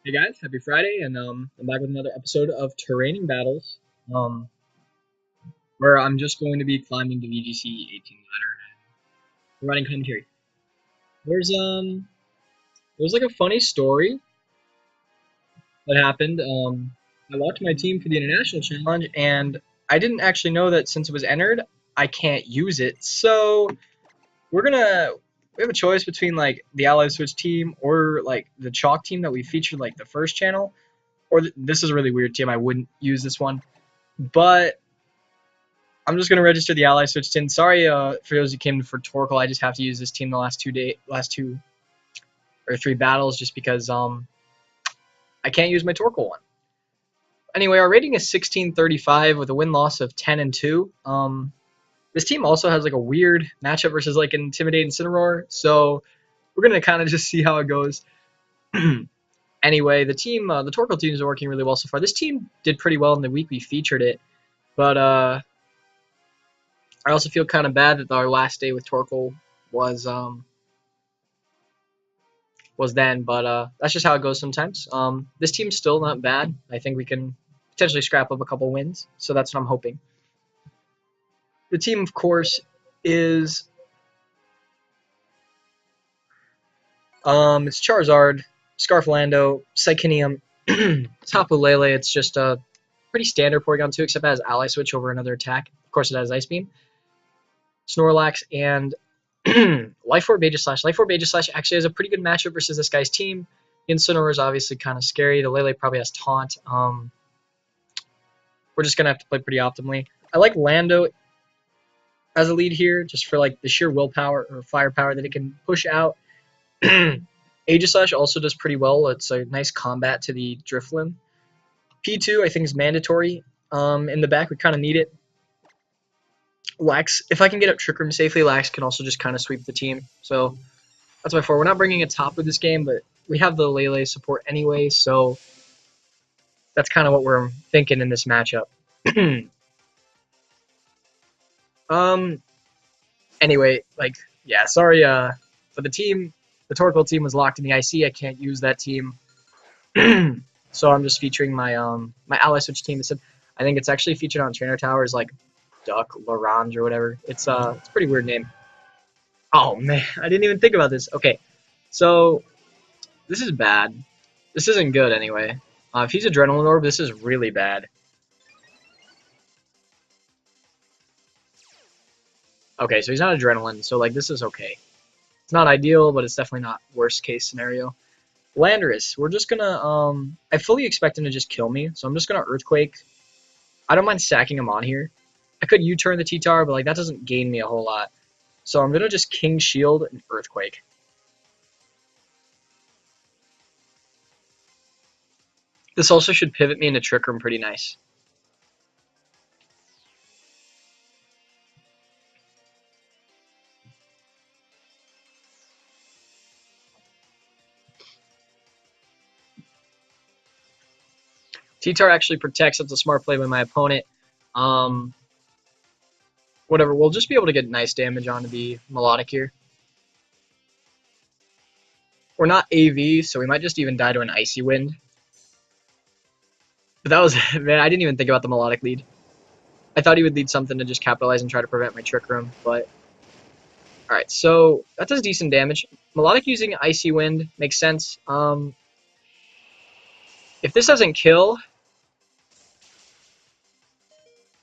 Hey guys, happy Friday, and I'm back with another episode of Terraining Battles, um, where I'm just going to be climbing the VGC 18 ladder and providing commentary. There's um, there's like a funny story that happened. I watched my team for the international challenge, and I didn't actually know that since it was entered, I can't use it. So we're gonna we have a choice between like the Ally Switch team or like the Chalk team that we featured like the first channel, or this is a really weird team. I wouldn't use this one, but I'm just gonna register the ally switch tin. Sorry, for those who came for Torkoal, I just have to use this team the last two or three battles, just because I can't use my Torkoal one. Anyway, our rating is 1635 with a win loss of 10 and 2. This team also has like a weird matchup versus like an Intimidate Incineroar, so we're gonna kind of just see how it goes. Anyway, the Torkoal team is working really well so far. This team did pretty well in the week we featured it, but I also feel kind of bad that our last day with Torkoal was was then, but that's just how it goes sometimes. This team's still not bad. I think we can potentially scrap up a couple wins, so that's what I'm hoping. The team, of course, is it's Charizard, Scarflando, Psychinium, Tapu Lele. It's just a pretty standard Porygon 2, except it has Ally Switch over another attack. Of course, it has Ice Beam, Snorlax, and Life Orb Aegislash. Life Orb Aegislash actually has a pretty good matchup versus this guy's team. Incineroar is obviously kind of scary. The Lele probably has Taunt. We're just gonna have to play pretty optimally. I like Lando as a lead here, just for like the sheer willpower or firepower that it can push out. Aegislash also does pretty well. It's a nice combat to the Drifloon. P2 I think is mandatory. In the back we kind of need it. Lax, if I can get up Trick Room safely, Lax can also just kind of sweep the team. So that's my four. We're not bringing a top with this game, but we have the Lele support anyway, so that's kind of what we're thinking in this matchup. um, anyway, like, yeah, sorry, for the team, the Torkoal team was locked in the IC. I can't use that team, so I'm just featuring my Ally Switch team. I think it's actually featured on Trainer Towers, like Duck Larange or whatever. It's a pretty weird name. Oh man, I didn't even think about this. Okay, so this is bad. This isn't good anyway. If he's Adrenaline Orb, this is really bad. Okay, so he's not Adrenaline, so like this is okay. It's not ideal, but it's definitely not worst case scenario. Landorus, we're just gonna I fully expect him to just kill me, so I'm just gonna Earthquake. I don't mind sacking him on here. I could U-turn the T-Tar, but like that doesn't gain me a whole lot. So I'm gonna just King Shield and Earthquake. This also should pivot me into Trick Room pretty nice. T-Tar actually protects. That's a smart play by my opponent. Um, whatever. We'll just be able to get nice damage onto the Melodic here. We're not AV, so we might just even die to an Icy Wind. But that was, man, I didn't even think about the Melodic lead. I thought he would lead something to just capitalize and try to prevent my Trick Room, but... Alright, so that does decent damage. Melodic using Icy Wind makes sense. If this doesn't kill...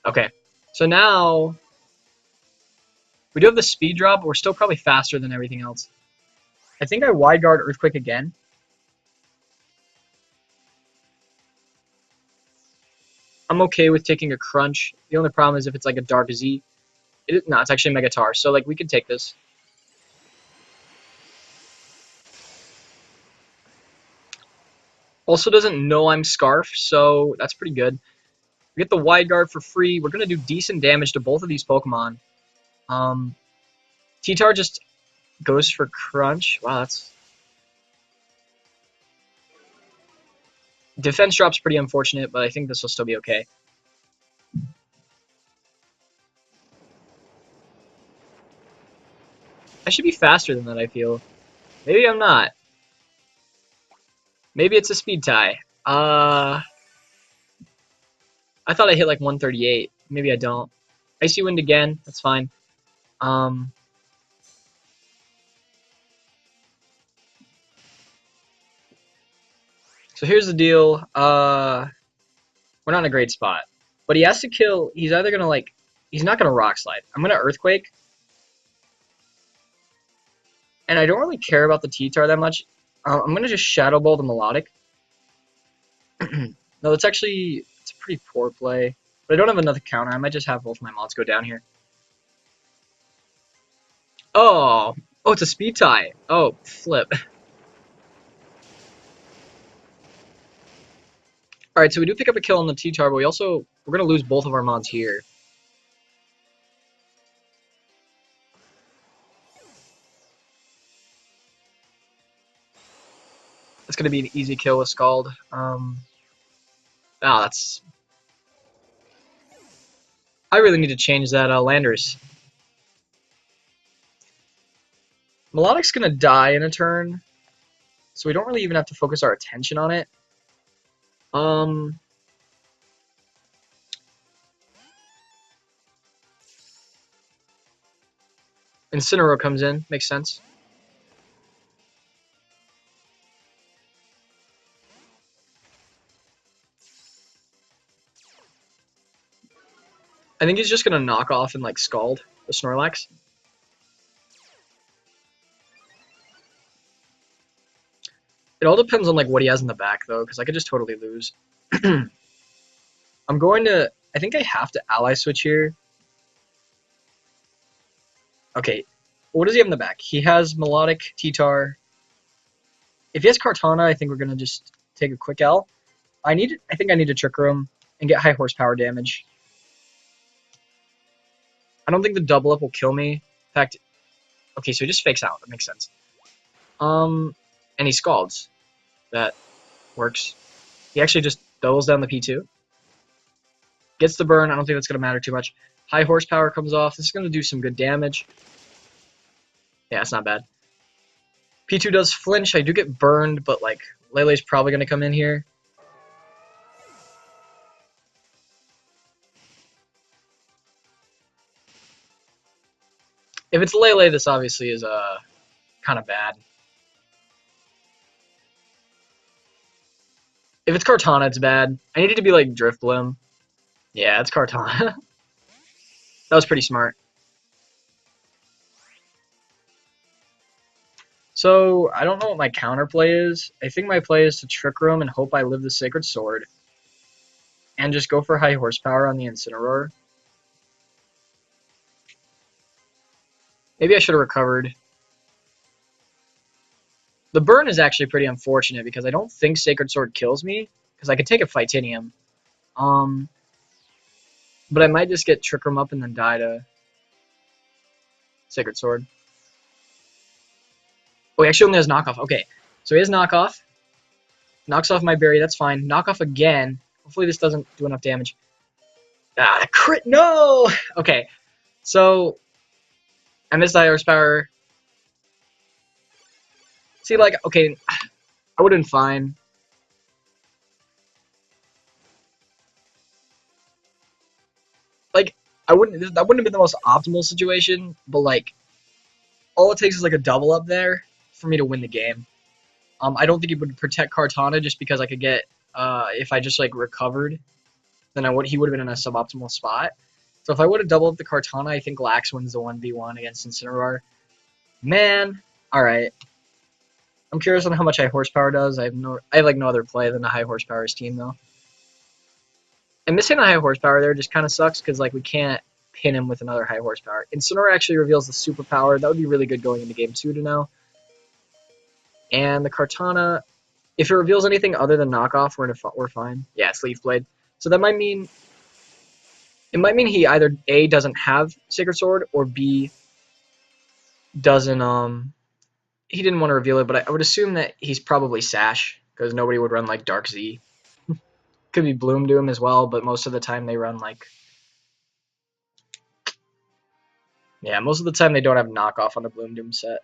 Okay, so now... We do have the speed drop, but we're still probably faster than everything else. I think I Wide Guard Earthquake again. I'm okay with taking a Crunch. The only problem is if it's like a Dark Z. No, it's actually Megatar, so like we can take this. Also doesn't know I'm Scarf, so that's pretty good. We get the Wide Guard for free. We're going to do decent damage to both of these Pokemon. Um, T-Tar just goes for Crunch. Wow, that's... Defense drop's pretty unfortunate, but I think this will still be okay. I should be faster than that, I feel. Maybe I'm not. Maybe it's a speed tie. I thought I hit like 138. Maybe I don't. Icy Wind again. That's fine. Um, so here's the deal. We're not in a great spot. But he has to kill. He's either gonna like. He's not gonna Rock Slide. I'm gonna Earthquake. And I don't really care about the T-Tar that much. I'm gonna just Shadow Ball the Melodic. No, it's actually it's a pretty poor play. But I don't have another counter. I might just have both my mods go down here. Oh, oh, it's a speed tie. Oh, flip. All right, so we do pick up a kill on the T-Tar, but we're gonna lose both of our mods here. It's gonna be an easy kill with Scald. That's. I really need to change that Landorus. Melodic's gonna die in a turn, so we don't really even have to focus our attention on it. Incineroar comes in, makes sense. I think he's just gonna knock off and like Scald the Snorlax. It all depends on like what he has in the back though, because I could just totally lose. I'm going to. I think I have to ally switch here. Okay, what does he have in the back? He has Melodic, T-Tar. If he has Kartana, I think we're gonna just take a quick L. I think I need to Trick Room and get high horsepower damage. I don't think the double up will kill me. In fact, okay, so he just fakes out. That makes sense. And he Scalds. That works. He actually just doubles down the P2. Gets the burn. I don't think that's going to matter too much. High horsepower comes off. This is going to do some good damage. Yeah, it's not bad. P2 does flinch. I do get burned, but like Lele's probably going to come in here. If it's Lele, this obviously is kind of bad. If it's Kartana, it's bad. I need it to be like Drifblim. Yeah, it's Kartana. That was pretty smart. So, I don't know what my counterplay is. I think my play is to Trick Room and hope I live the Sacred Sword. And just go for high horsepower on the Incineroar. Maybe I should have recovered. The burn is actually pretty unfortunate because I don't think Sacred Sword kills me. Because I could take a Fightinium. But I might just get Trick Room up and then die to Sacred Sword. Oh, he actually only has knockoff. Okay, so he has knockoff. Knocks off my berry. That's fine. Knockoff again. Hopefully this doesn't do enough damage. Ah, crit. No! Okay, so I missed the high horsepower. See, like, okay, I would have been fine. Like, that wouldn't have been the most optimal situation, but like, all it takes is like a double up there for me to win the game. I don't think he would protect Kartana just because I could get if I just like recovered, then he would have been in a suboptimal spot. So if I would have doubled up the Kartana, I think Lax wins the 1v1 against Incineroar. Man, all right. I'm curious on how much high horsepower does. I have like no other play than a high horsepower team though. And missing the high horsepower there just kind of sucks because like we can't pin him with another high horsepower. Incineroar actually reveals the superpower. That would be really good going into game 2 to know. And the Kartana, if it reveals anything other than knockoff, we're fine. Yeah, it's Leaf Blade. So that might mean he either A, doesn't have Sacred Sword, or B, doesn't he didn't want to reveal it, but I would assume that he's probably Sash because nobody would run like Dark Z. Could be Bloom Doom as well, but most of the time they run like most of the time they don't have knockoff on the Bloom Doom set.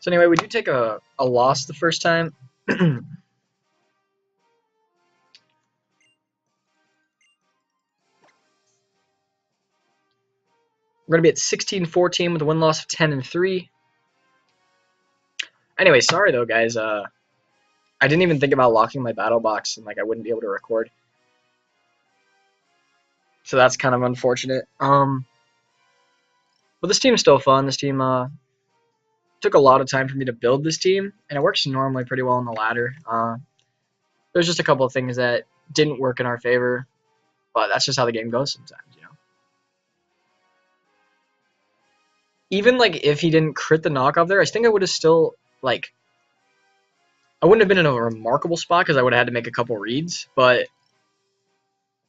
So anyway, we do take a loss the first time. We're going to be at 16-14 with a win-loss of 10-3. Anyway, sorry though, guys. I didn't even think about locking my battle box, and like I wouldn't be able to record. So that's kind of unfortunate. But this team's still fun. This team took a lot of time for me to build this team, and it works normally pretty well on the ladder. There's just a couple of things that didn't work in our favor, but that's just how the game goes sometimes, you know. Even like if he didn't crit the knockoff there, I think I would have still like I wouldn't have been in a remarkable spot because I would have had to make a couple reads, but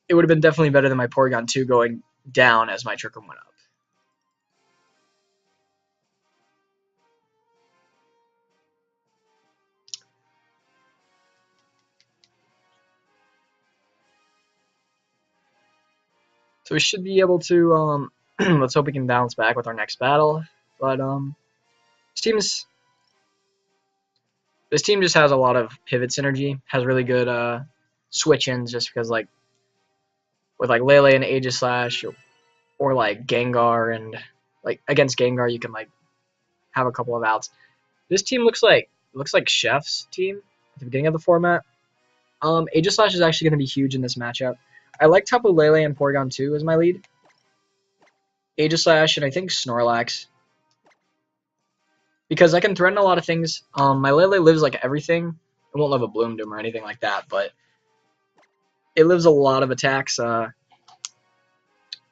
it would have been definitely better than my Porygon 2 going down as my Trick Room went up. So we should be able to, let's hope we can bounce back with our next battle. But this team just has a lot of pivot synergy, has really good switch-ins just because like with like Lele and Aegislash or like Gengar and like against Gengar you can like have a couple of outs. This team looks like Chef's team at the beginning of the format. Aegislash is actually going to be huge in this matchup. I like Tapu Lele and Porygon 2 as my lead. Aegislash and I think Snorlax. Because I can threaten a lot of things. My Lele lives like everything. It won't live a Bloom Doom or anything like that, but it lives a lot of attacks. So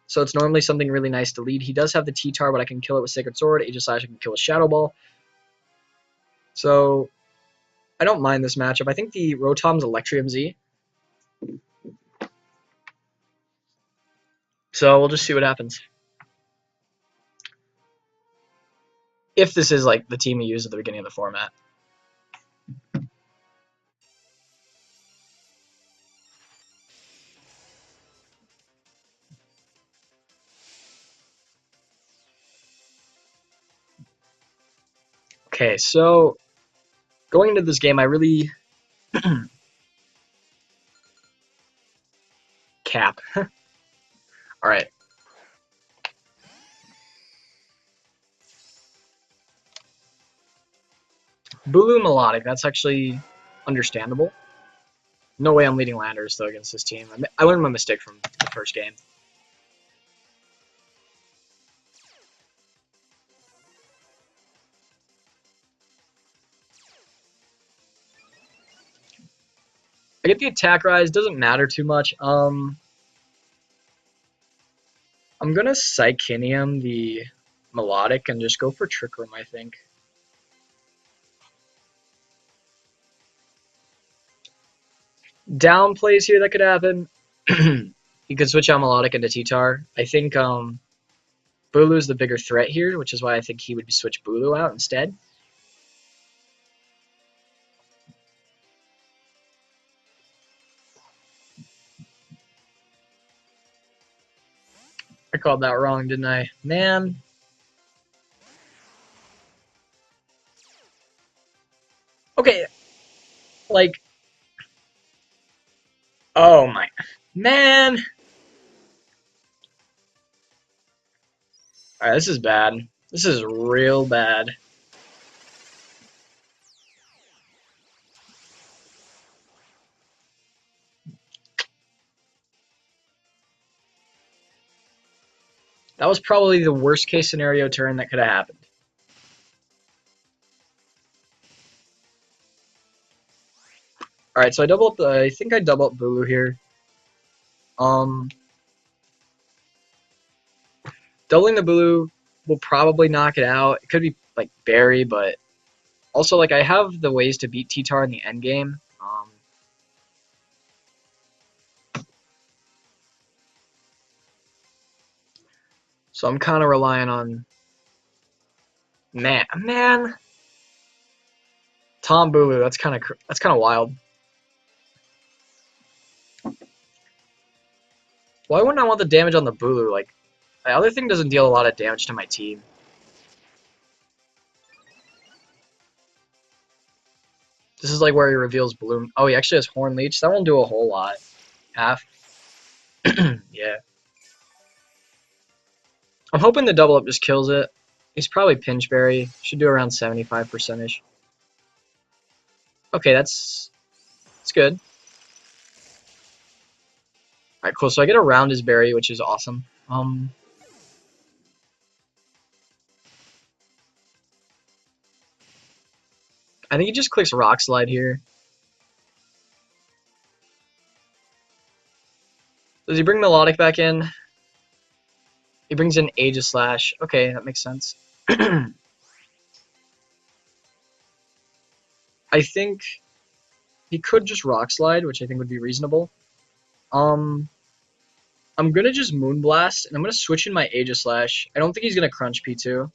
it's normally something really nice to lead. He does have the T-Tar, but I can kill it with Sacred Sword. Aegislash I can kill with Shadow Ball. So I don't mind this matchup. I think the Rotom's Electrium Z. So we'll just see what happens. If this is like the team we used at the beginning of the format. Okay, so going into this game, I really cap. All right. Bulu Melodic, that's actually understandable. No way I'm leading Landers, though, against this team. I learned my mistake from the first game. I get the attack rise, doesn't matter too much. I'm gonna Psychinium the Melodic and just go for Trick Room, I think. Down plays here that could happen. He could switch out Melodic into T-Tar. I think Bulu's the bigger threat here, which is why I think he would switch Bulu out instead. I called that wrong, didn't I? Man. Okay. Like. Oh my. Man. Alright, this is bad. This is real bad. That was probably the worst case scenario turn that could have happened. Alright, so I think I double up Bulu here. Doubling the Bulu will probably knock it out. It could be like Berry, but also like I have the ways to beat T-Tar in the end game. So I'm kind of relying on man. Tom Bulu, that's kind of wild. Why wouldn't I want the damage on the Bulu? Like, the other thing doesn't deal a lot of damage to my team. This is like where he reveals Bloom. Oh, he actually has Horn Leech. That won't do a whole lot. Half. Yeah. I'm hoping the double up just kills it. He's probably Pinchberry. Should do around 75%-ish. Okay, that's good. Alright, cool. So I get around his berry, which is awesome. I think he just clicks Rock Slide here. Does he bring Melodic back in? He brings in Aegislash. Okay, that makes sense. I think he could just Rock Slide, which I think would be reasonable. I'm gonna just Moonblast, and I'm gonna switch in my Aegislash. I don't think he's gonna crunch P2.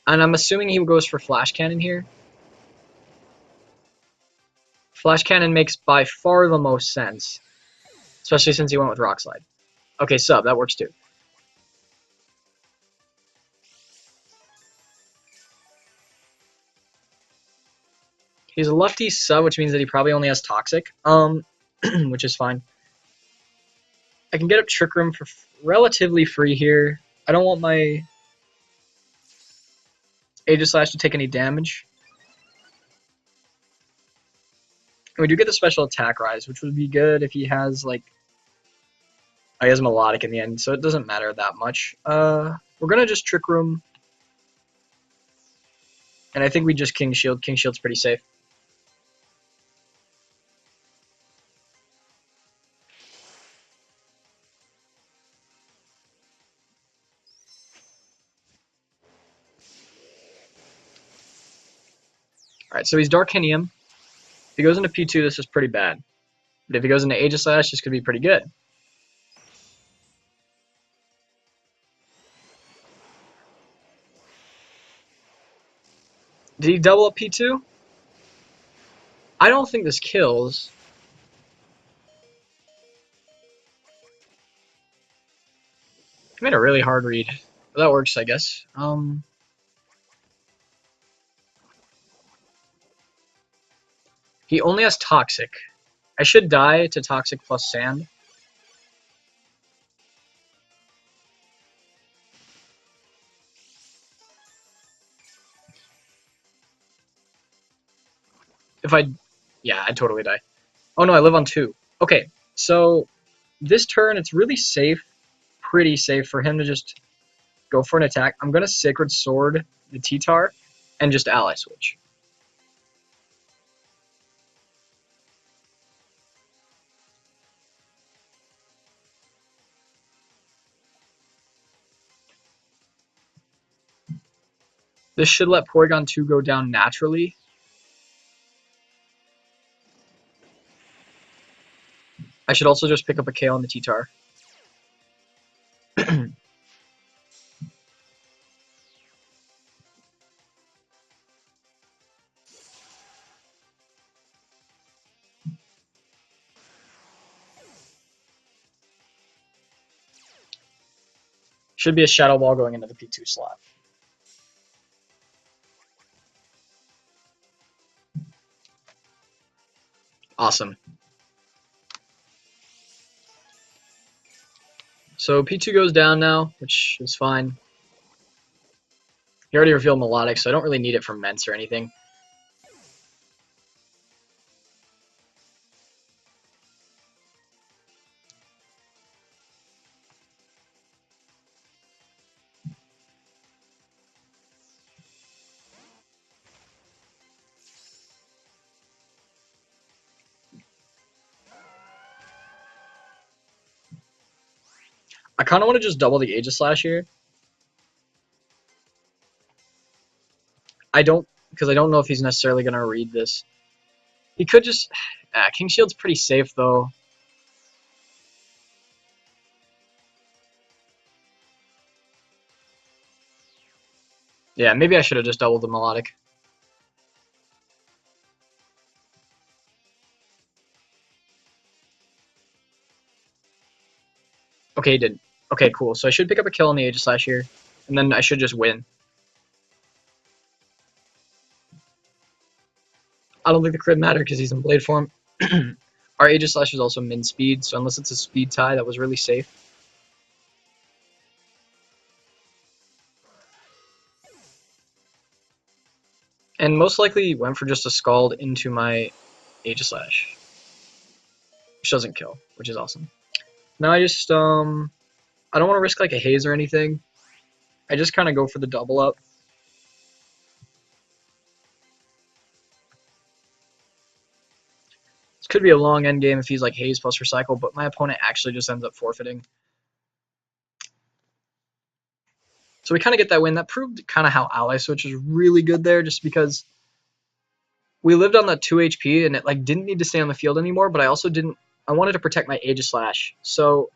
And I'm assuming he goes for Flash Cannon here. Flash Cannon makes by far the most sense, especially since he went with Rock Slide. Okay, sub, that works too. He's a lefty sub, which means that he probably only has Toxic, which is fine. I can get up Trick Room for relatively free here. I don't want my Aegislash to take any damage. And we do get the special attack rise, which would be good if he has, like... he has Melodic in the end, so it doesn't matter that much. We're gonna just Trick Room. And I think we just King Shield. King Shield's pretty safe. Alright, so he's Darkinium. If he goes into P2, this is pretty bad. But if he goes into Aegislash, this could be pretty good. Did he double up P2? I don't think this kills. He made a really hard read. But that works, I guess. He only has Toxic. I should die to Toxic plus Sand. If I... Yeah, I'd totally die. Oh no, I live on 2. Okay, so this turn, it's really safe, pretty safe for him to just go for an attack. I'm going to Sacred Sword the T-Tar and just Ally Switch. This should let Porygon 2 go down naturally. I should also just pick up a KO on the T-Tar. Should be a Shadow Ball going into the P2 slot. Awesome. So P2 goes down now, which is fine. He already revealed Melodic, so I don't really need it for Ments or anything. I kind of want to just double the Aegislash here. I don't, because I don't know if he's necessarily going to read this. He could just... King Shield's pretty safe, though. Yeah, maybe I should have just doubled the Melodic. Okay, he did. Okay, cool. So I should pick up a kill on the Aegislash here, and then I should just win. I don't think the crit mattered because he's in blade form. Our Aegislash is also min speed, so unless it's a speed tie, that was really safe. And most likely went for just a Scald into my Aegislash, which doesn't kill, which is awesome. Now I just, I don't want to risk like a haze or anything. I just kind of go for the double up. This could be a long end game if he's like haze plus recycle, but my opponent actually just ends up forfeiting. So we kind of get that win. That proved kind of how ally switch is really good there, just because we lived on that 2 HP and it like didn't need to stay on the field anymore, but I also didn't. I wanted to protect my Aegislash, so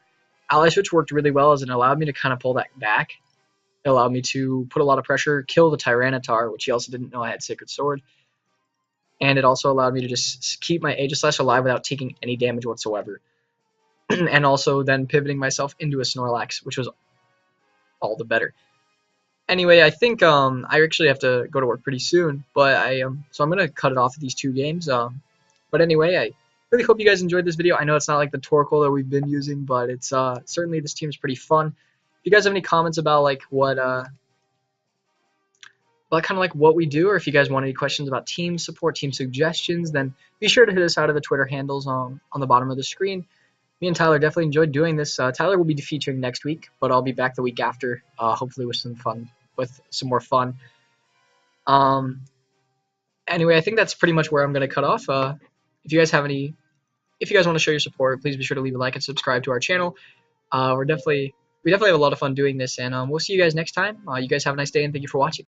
ally switch worked really well as it allowed me to kind of pull that back. It allowed me to put a lot of pressure, kill the Tyranitar, which he also didn't know I had Sacred Sword, and it also allowed me to just keep my Aegislash alive without taking any damage whatsoever, and also then pivoting myself into a Snorlax, which was all the better. Anyway, I think I actually have to go to work pretty soon, but so I'm gonna cut it off at these 2 games. But anyway, I really hope you guys enjoyed this video. I know it's not like the Torkoal that we've been using, but it's certainly this team's pretty fun. If you guys have any comments about like what kind of like what we do, or if you guys want any questions about team support, team suggestions, then be sure to hit us out of the Twitter handles on the bottom of the screen. Me and Tyler definitely enjoyed doing this. Tyler will be featuring next week, but I'll be back the week after, hopefully with some more fun. Anyway, I think that's pretty much where I'm going to cut off. If you guys want to show your support, please be sure to leave a like and subscribe to our channel. We definitely have a lot of fun doing this, and we'll see you guys next time. You guys have a nice day, and thank you for watching.